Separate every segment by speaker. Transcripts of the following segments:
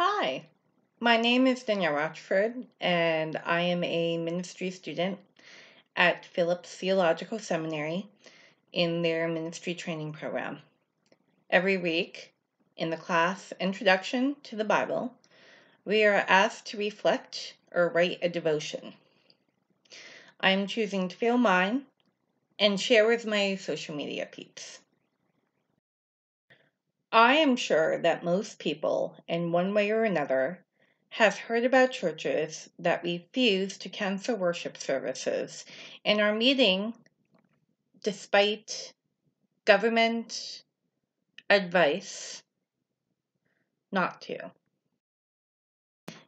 Speaker 1: Hi, my name is Danielle Rochford, and I am a ministry student at Phillips Theological Seminary in their ministry training program. Every week, in the class Introduction to the Bible, we are asked to reflect or write a devotion. I am choosing to fill mine and share with my social media peeps. I am sure that most people, in one way or another, have heard about churches that refuse to cancel worship services and are meeting despite government advice not to.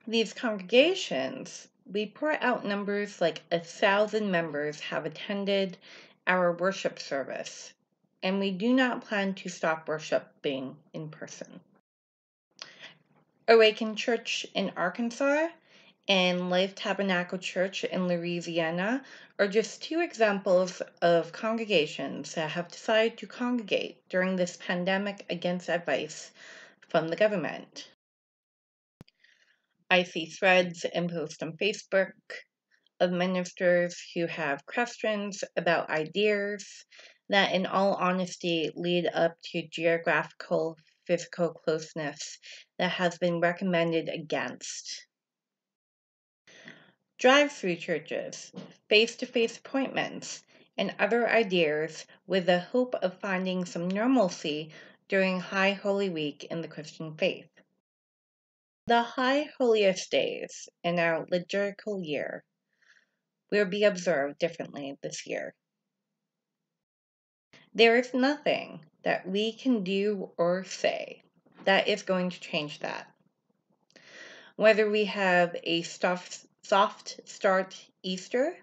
Speaker 1: These congregations report out numbers like 1,000 members have attended our worship service, and we do not plan to stop worshiping in person. Awaken Church in Arkansas and Life Tabernacle Church in Louisiana are just two examples of congregations that have decided to congregate during this pandemic against advice from the government. I see threads and posts on Facebook of ministers who have questions about ideas that, in all honesty, lead up to geographical physical closeness that has been recommended against. Drive-through churches, face-to-face appointments, and other ideas with the hope of finding some normalcy during High Holy Week in the Christian faith. The High Holiest Days in our liturgical year will be observed differently this year. There is nothing that we can do or say that is going to change that. Whether we have a soft start Easter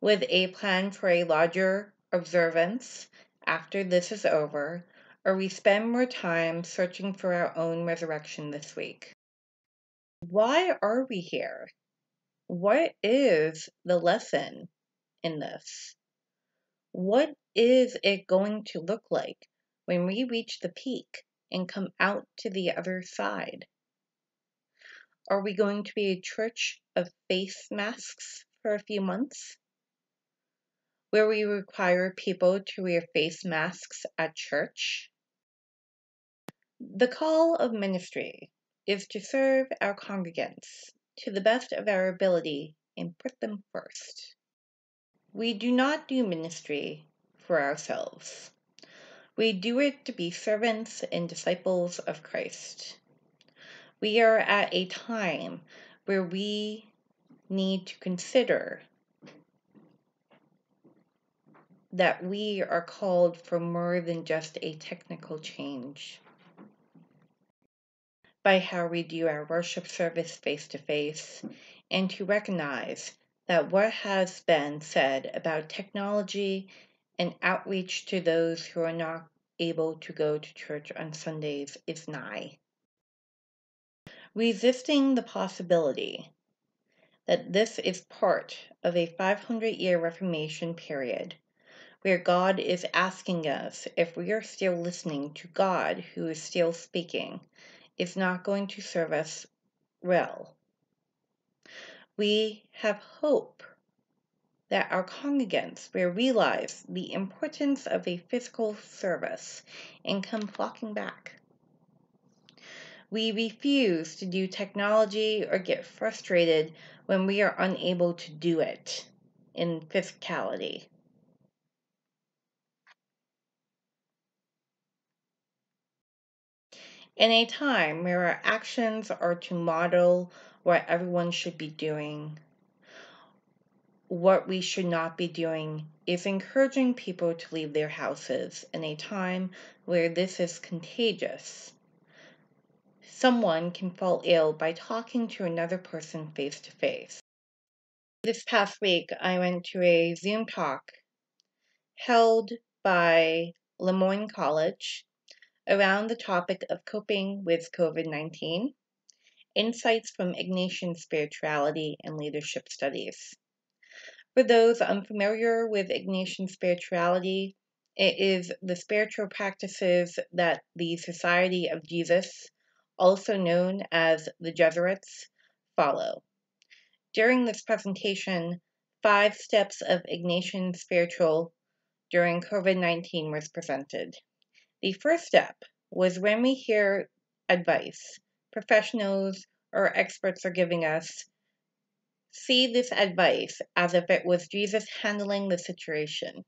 Speaker 1: with a plan for a larger observance after this is over, or we spend more time searching for our own resurrection this week. Why are we here? What is the lesson in this? What is it going to look like when we reach the peak and come out to the other side? Are we going to be a church of face masks for a few months, where we require people to wear face masks at church? The call of ministry is to serve our congregants to the best of our ability and put them first. We do not do ministry for ourselves. We do it to be servants and disciples of Christ. We are at a time where we need to consider that we are called for more than just a technical change. By how we do our worship service face to face, and to recognize that what has been said about technology and outreach to those who are not able to go to church on Sundays is nigh. Resisting the possibility that this is part of a 500-year Reformation period where God is asking us if we are still listening to God who is still speaking is not going to serve us well. We have hope that our congregants will realize the importance of a physical service and come flocking back. We refuse to do technology or get frustrated when we are unable to do it in physicality. In a time where our actions are to model what everyone should be doing, what we should not be doing is encouraging people to leave their houses in a time where this is contagious. Someone can fall ill by talking to another person face to face. This past week, I went to a Zoom talk held by Lemoyne College around the topic of coping with COVID-19, insights from Ignatian spirituality and leadership studies. For those unfamiliar with Ignatian spirituality, it is the spiritual practices that the Society of Jesus, also known as the Jesuits, follow. During this presentation, 5 steps of Ignatian spiritual during COVID-19 was presented. The first step was when we hear advice professionals or experts are giving us, see this advice as if it was Jesus handling the situation.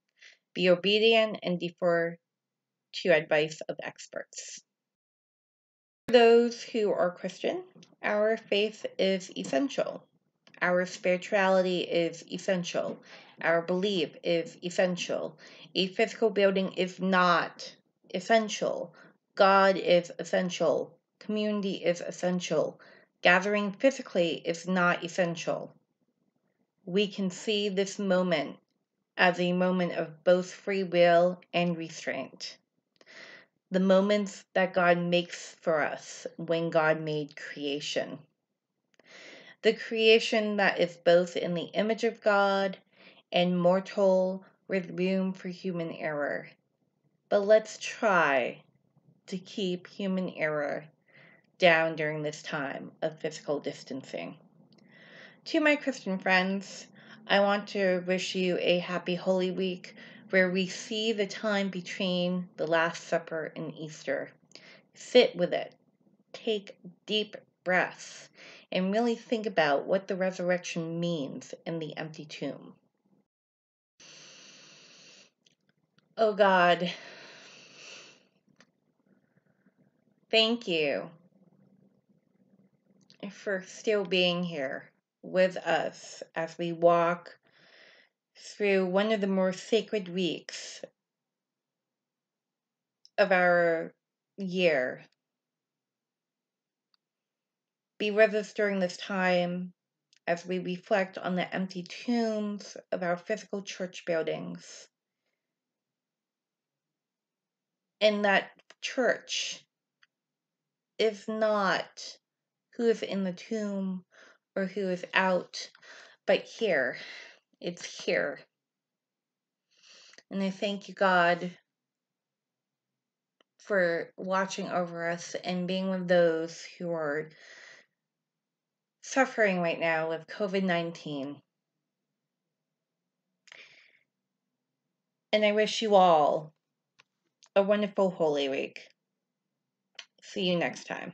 Speaker 1: Be obedient and defer to advice of experts. For those who are Christian, our faith is essential. Our spirituality is essential. Our belief is essential. A physical building is not essential. God is essential. Community is essential. Gathering physically is not essential. We can see this moment as a moment of both free will and restraint. The moments that God makes for us when God made creation. The creation that is both in the image of God and mortal with room for human error. But let's try to keep human error down during this time of physical distancing. To my Christian friends, I want to wish you a happy Holy Week where we see the time between the Last Supper and Easter. Sit with it. Take deep breaths and really think about what the resurrection means in the empty tomb. Oh God, thank you for still being here with us as we walk through one of the more sacred weeks of our year. Be with us during this time as we reflect on the empty tombs of our physical church buildings. And that church is not who is in the tomb or who is out, but here. It's here. And I thank you, God, for watching over us and being with those who are suffering right now with COVID-19. And I wish you all a wonderful Holy Week. See you next time.